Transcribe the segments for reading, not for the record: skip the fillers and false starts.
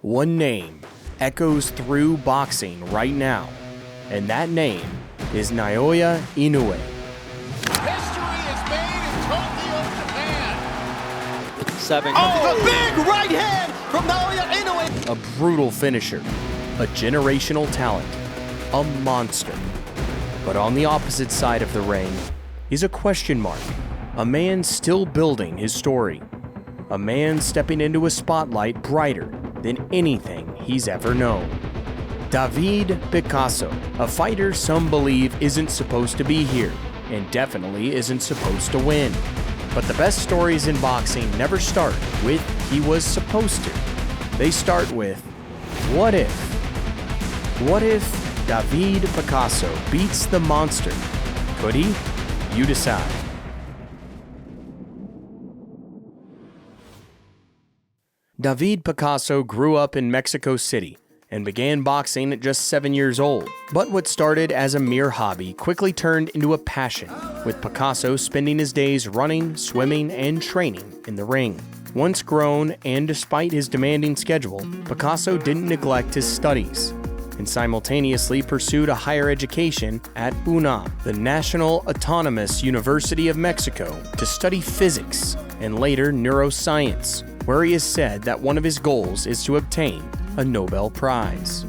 One name echoes through boxing right now, and that name is Naoya Inoue. History is made in Tokyo, Japan. 7. Oh, a big right hand from Naoya Inoue. A brutal finisher, a generational talent, a monster. But on the opposite side of the ring is a question mark, a man still building his story, a man stepping into a spotlight brighter than anything he's ever known. David Picasso, a fighter some believe isn't supposed to be here, and definitely isn't supposed to win. But the best stories in boxing never start with "he was supposed to." They start with, what if? What if David Picasso beats the monster? Could he? You decide. David Picasso grew up in Mexico City and began boxing at just 7 years old. But what started as a mere hobby quickly turned into a passion, with Picasso spending his days running, swimming, and training in the ring. Once grown, and despite his demanding schedule, Picasso didn't neglect his studies and simultaneously pursued a higher education at UNAM, the National Autonomous University of Mexico, to study physics and later neuroscience, where he has said that one of his goals is to obtain a Nobel Prize.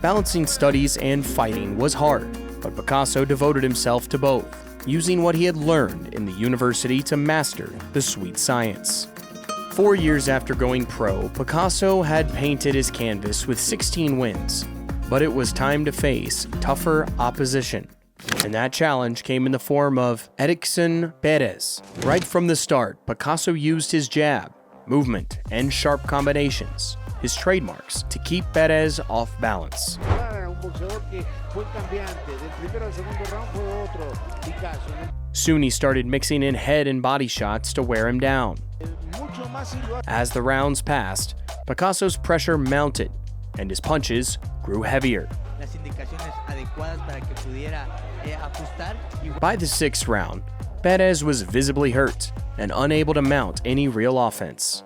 Balancing studies and fighting was hard, but Picasso devoted himself to both, using what he had learned in the university to master the sweet science. 4 years after going pro, Picasso had painted his canvas with 16 wins, but it was time to face tougher opposition. And that challenge came in the form of Edson Perez. Right from the start, Picasso used his jab, movement, and sharp combinations, his trademarks, to keep Perez off balance. Soon he started mixing in head and body shots to wear him down. As the rounds passed, Picasso's pressure mounted, and his punches grew heavier. By the 6th round, Perez was visibly hurt and unable to mount any real offense.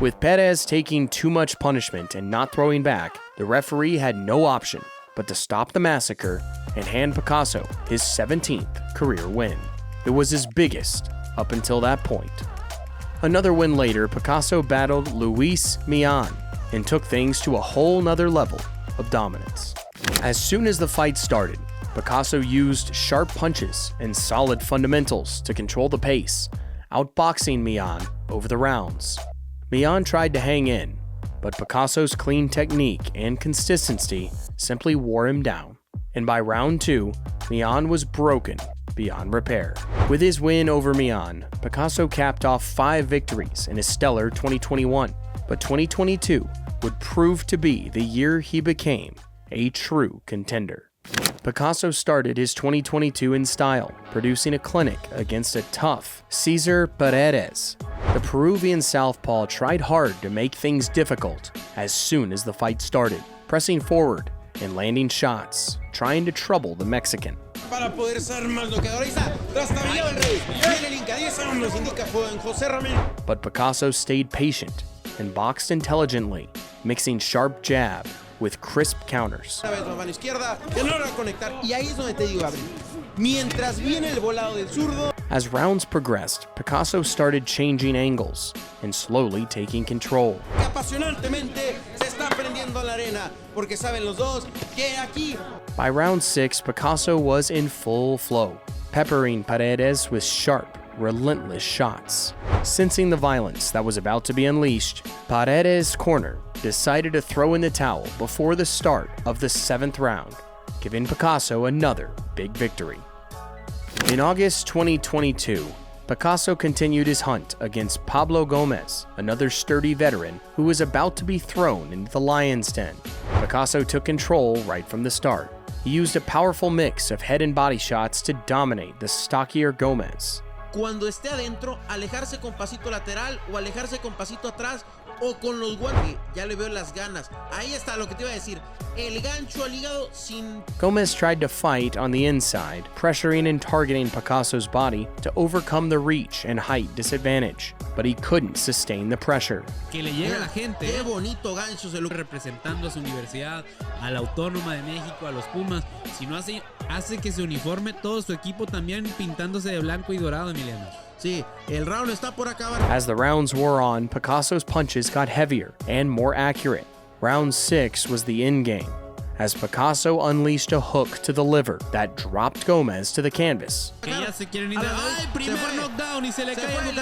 With Perez taking too much punishment and not throwing back, the referee had no option but to stop the massacre and hand Picasso his 17th career win. It was his biggest up until that point. Another win later, Picasso battled Luis Millan and took things to a whole nother level of dominance. As soon as the fight started, Picasso used sharp punches and solid fundamentals to control the pace, outboxing Millan over the rounds. Millan tried to hang in, but Picasso's clean technique and consistency simply wore him down. And by round 2, Millan was broken beyond repair. With his win over Millan, Picasso capped off 5 victories in his stellar 2021, but 2022 would prove to be the year he became a true contender. Picasso started his 2022 in style, producing a clinic against a tough Cesar Paredes. The Peruvian southpaw tried hard to make things difficult as soon as the fight started, pressing forward and landing shots, trying to trouble the Mexican. But Picasso stayed patient and boxed intelligently, mixing sharp jab with crisp counters. As rounds progressed, Picasso started changing angles and slowly taking control. By round 6, Picasso was in full flow, peppering Paredes with sharp, relentless shots. Sensing the violence that was about to be unleashed, Paredes' corner decided to throw in the towel before the start of the 7th round, giving Picasso another big victory. In August 2022, Picasso continued his hunt against Pablo Gomez, another sturdy veteran who was about to be thrown into the lion's den. Picasso took control right from the start. He used a powerful mix of head and body shots to dominate the stockier Gomez. cuando esté adentro, alejarse con pasito lateral o alejarse con pasito atrás o con los guantes. Ya le veo las ganas. Ahí está lo que te iba a decir. El gancho al hígado sin... Gomez tried to fight on the inside, pressuring and targeting Picasso's body to overcome the reach and height disadvantage, but he couldn't sustain the pressure. Que le llega a la gente. Qué bonito gancho se lo... Representando a su universidad, a la Autónoma de México, a los Pumas. Si no hace que se uniforme todo su equipo también pintándose de blanco y dorado, Emiliano. Sí, el round está por acabar. As the rounds wore on, Picasso's punches got heavier and more accurate. Round 6 was the end game, as Picasso unleashed a hook to the liver that dropped Gomez to the canvas. Que ya se quieren ir. ¡Ay, primer knockdown! Y se le cae.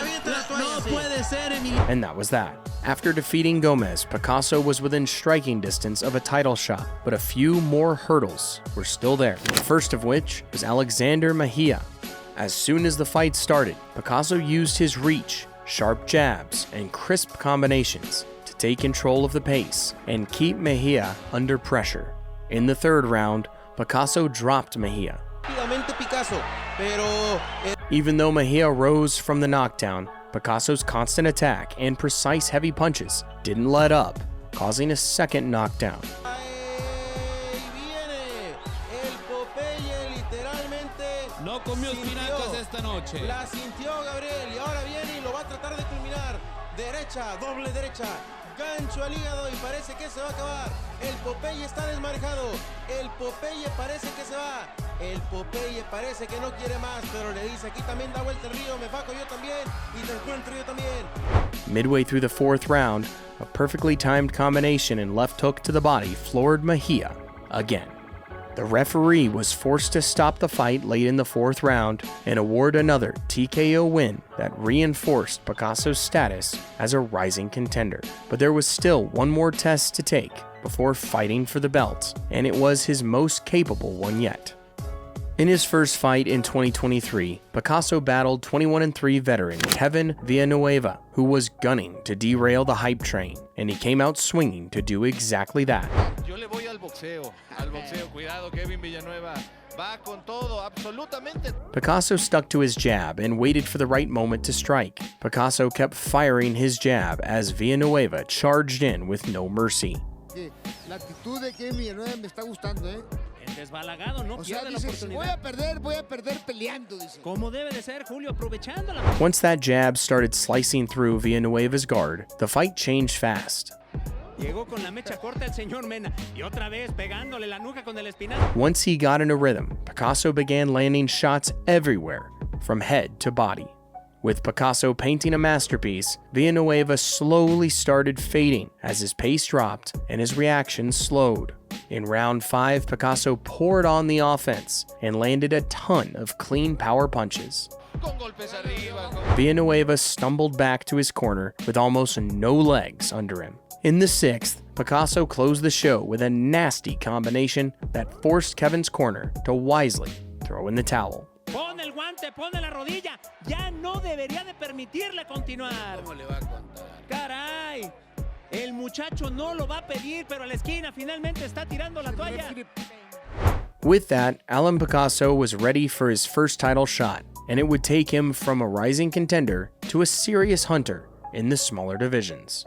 No puede ser, Emiliano. And that was that. After defeating Gomez, Picasso was within striking distance of a title shot, but a few more hurdles were still there. The first of which was Alexander Mejia. As soon as the fight started, Picasso used his reach, sharp jabs, and crisp combinations to take control of the pace and keep Mejia under pressure. In the third round, Picasso dropped Mejia. Even though Mejia rose from the knockdown, Picasso's constant attack and precise heavy punches didn't let up, causing a second knockdown. No comió espinacas esta noche. La sintió Gabriel y ahora viene y lo va a tratar de culminar. Derecha, doble derecha. Gancho al hígado y parece que se va a acabar. El Popeye está desmarcado. El Popeye parece que se va. El Popeye parece que no quiere más, pero le dice aquí también da vuelta el río, me faco yo también y te encuentro yo también. Midway through the fourth round, a perfectly timed combination and left hook to the body floored Mejia again. The referee was forced to stop the fight late in the fourth round and award another TKO win that reinforced Picasso's status as a rising contender. But there was still one more test to take before fighting for the belt, and it was his most capable one yet. In his first fight in 2023, Picasso battled 21-3 veteran Kevin Villanueva, who was gunning to derail the hype train, and he came out swinging to do exactly that. Yo le voy al boxeo. Cuidado, Kevin Villanueva. Va con todo, absolutamente. Picasso stuck to his jab and waited for the right moment to strike. Picasso kept firing his jab as Villanueva charged in with no mercy. La actitud de Kevin Villanueva me está gustando, ¿eh? El desbalagado no pierde la dice, oportunidad. voy a perder peleando, dice. Como debe de ser, Julio, aprovechándola. Once that jab started slicing through Villanueva's guard, the fight changed fast. Llegó con la mecha corta el señor Mena y otra vez pegándole la nuca con el espinal. Once he got in a rhythm, Picasso began landing shots everywhere, from head to body. With Picasso painting a masterpiece, Villanueva slowly started fading as his pace dropped and his reaction slowed. In round 5, Picasso poured on the offense and landed a ton of clean power punches. Villanueva stumbled back to his corner with almost no legs under him. In the 6th, Picasso closed the show with a nasty combination that forced Kevin's corner to wisely throw in the towel. Pon el guante, pone la rodilla. Ya no debería de permitirle continuar. ¿Cómo le va a contar? Caray. El muchacho no lo va a pedir, pero a la esquina finalmente está tirando la toalla. With that, Alan Picasso was ready for his first title shot, and it would take him from a rising contender to a serious hunter in the smaller divisions.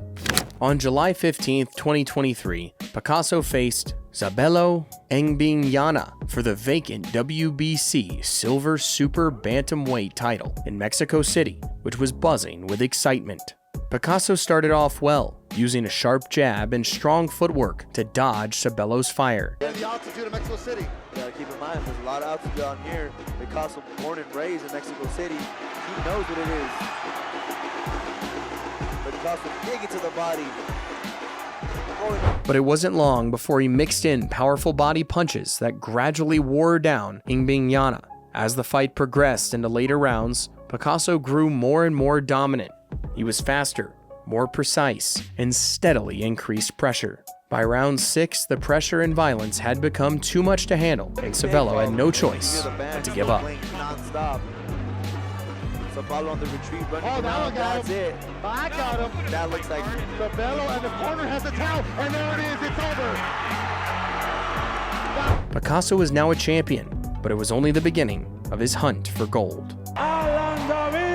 On July 15, 2023, Picasso faced Zabelo Engbinyana for the vacant WBC Silver Super Bantamweight title in Mexico City, which was buzzing with excitement. Picasso started off well, using a sharp jab and strong footwork to dodge Zabelo's fire. The altitude of Mexico City. You gotta keep in mind, there's a lot of altitude out here. Picasso, born and raised in Mexico City, he knows what it is. But Picasso dig into the body. But it wasn't long before he mixed in powerful body punches that gradually wore down Engbinyana. As the fight progressed into later rounds, Picasso grew more and more dominant. He was faster, more precise, and steadily increased pressure. By round 6, the pressure and violence had become too much to handle, and Sabello had no choice but to give up. So Pablo on the retreat, running down, that's it. I got him. That looks like Cabello and the corner has the towel, and there it is, it's over. Picasso was now a champion, but it was only the beginning of his hunt for gold. Alan David!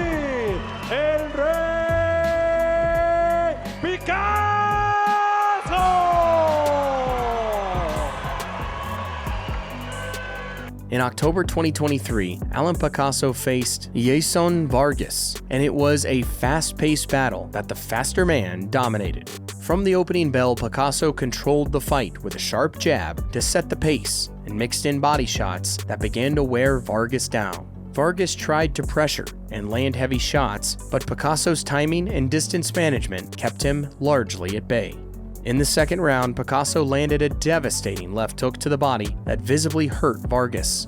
In October 2023, Alan Picasso faced Yaison Vargas, and it was a fast-paced battle that the faster man dominated. From the opening bell, Picasso controlled the fight with a sharp jab to set the pace and mixed in body shots that began to wear Vargas down. Vargas tried to pressure and land heavy shots, but Picasso's timing and distance management kept him largely at bay. In the second round, Picasso landed a devastating left hook to the body that visibly hurt Vargas.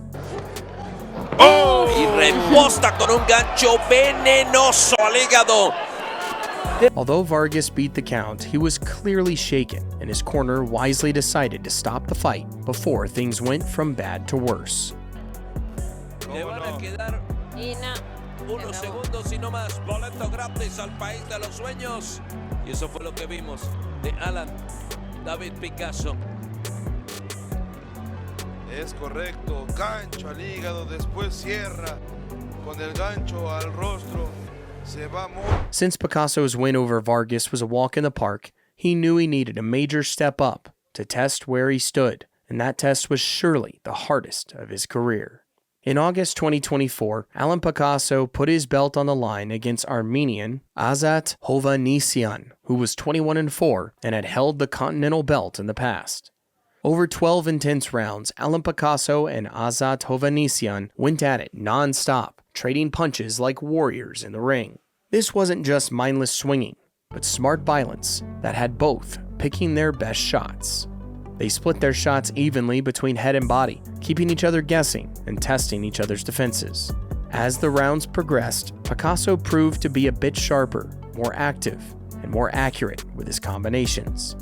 Y reposta con un gancho venenoso al hígado. Although Vargas beat the count, he was clearly shaken, and his corner wisely decided to stop the fight before things went from bad to worse. Le van a quedar unos segundos y no más. Boleto gratis al país de los sueños. Y eso fue lo que vimos de Alan David Picasso. Es correcto, gancho al hígado, después cierra con el gancho al rostro. Se va muy... Since Picasso's win over Vargas was a walk in the park, he knew he needed a major step up to test where he stood, and that test was surely the hardest of his career. In August 2024, Alan Picasso put his belt on the line against Armenian Azat Hovhannisyan, who was 21-4 and had held the Continental belt in the past. Over 12 intense rounds, Alan Picasso and Azat Hovhannisyan went at it non-stop, trading punches like warriors in the ring. This wasn't just mindless swinging, but smart violence that had both picking their best shots. They split their shots evenly between head and body, keeping each other guessing and testing each other's defenses. As the rounds progressed, Picasso proved to be a bit sharper, more active, and more accurate with his combinations.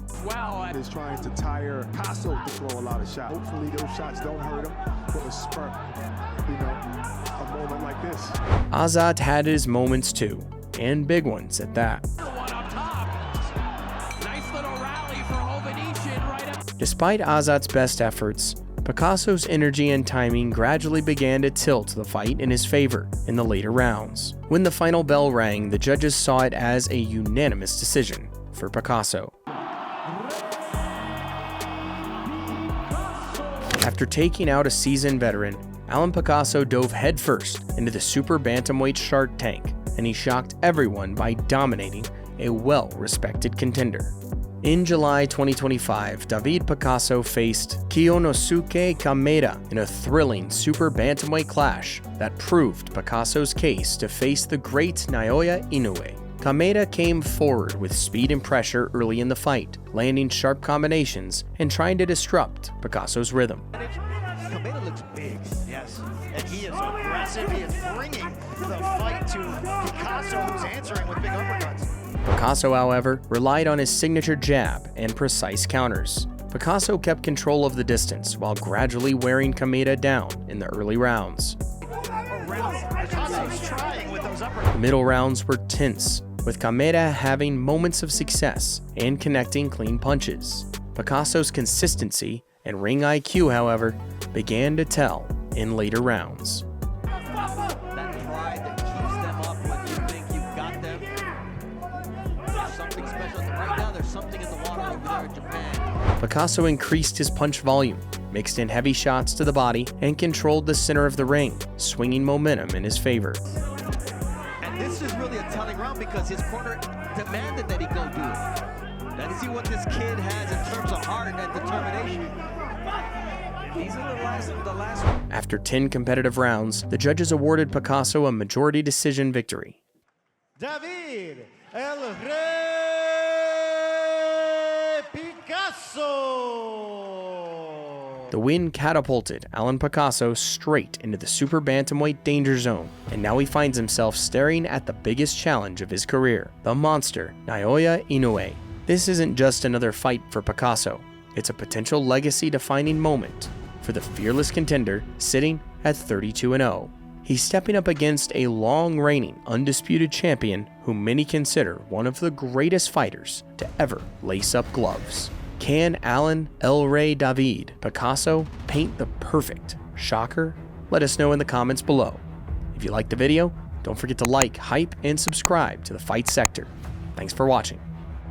Is trying to tire Picasso to throw a lot of shots. Hopefully those shots don't hurt him, but a spurt, a moment like this. Azat had his moments too, and big ones at that. Despite Azat's best efforts, Picasso's energy and timing gradually began to tilt the fight in his favor in the later rounds. When the final bell rang, the judges saw it as a unanimous decision for Picasso. After taking out a seasoned veteran, Alan Picasso dove headfirst into the super bantamweight Shark Tank, and he shocked everyone by dominating a well-respected contender. In July 2025, David Picasso faced Kiyonosuke Kameda in a thrilling super bantamweight clash that proved Picasso's case to face the great Naoya Inoue. Kameda came forward with speed and pressure early in the fight, landing sharp combinations and trying to disrupt Picasso's rhythm. Kameda looks big, yes, and he is aggressive. He is bringing the fight to Picasso, who's answering with big uppercuts. Picasso, however, relied on his signature jab and precise counters. Picasso kept control of the distance while gradually wearing Kameda down in the early rounds. The middle rounds were tense, with Kameda having moments of success and connecting clean punches. Picasso's consistency and ring IQ, however, began to tell in later rounds. Picasso increased his punch volume, mixed in heavy shots to the body, and controlled the center of the ring, swinging momentum in his favor. And this is really a telling round because his corner demanded that he go do it. Let's see what this kid has in terms of heart and determination. These are the last. After 10 competitive rounds, the judges awarded Picasso a majority decision victory. David El Rey Picasso! The win catapulted Alan Picasso straight into the super bantamweight danger zone, and now he finds himself staring at the biggest challenge of his career, the monster Naoya Inoue. This isn't just another fight for Picasso, it's a potential legacy-defining moment for the fearless contender sitting at 32-0. He's stepping up against a long-reigning, undisputed champion whom many consider one of the greatest fighters to ever lace up gloves. Can Alan El Rey David Picasso paint the perfect shocker? Let us know in the comments below. If you liked the video, don't forget to like, hype, and subscribe to The Fight Sector. Thanks for watching.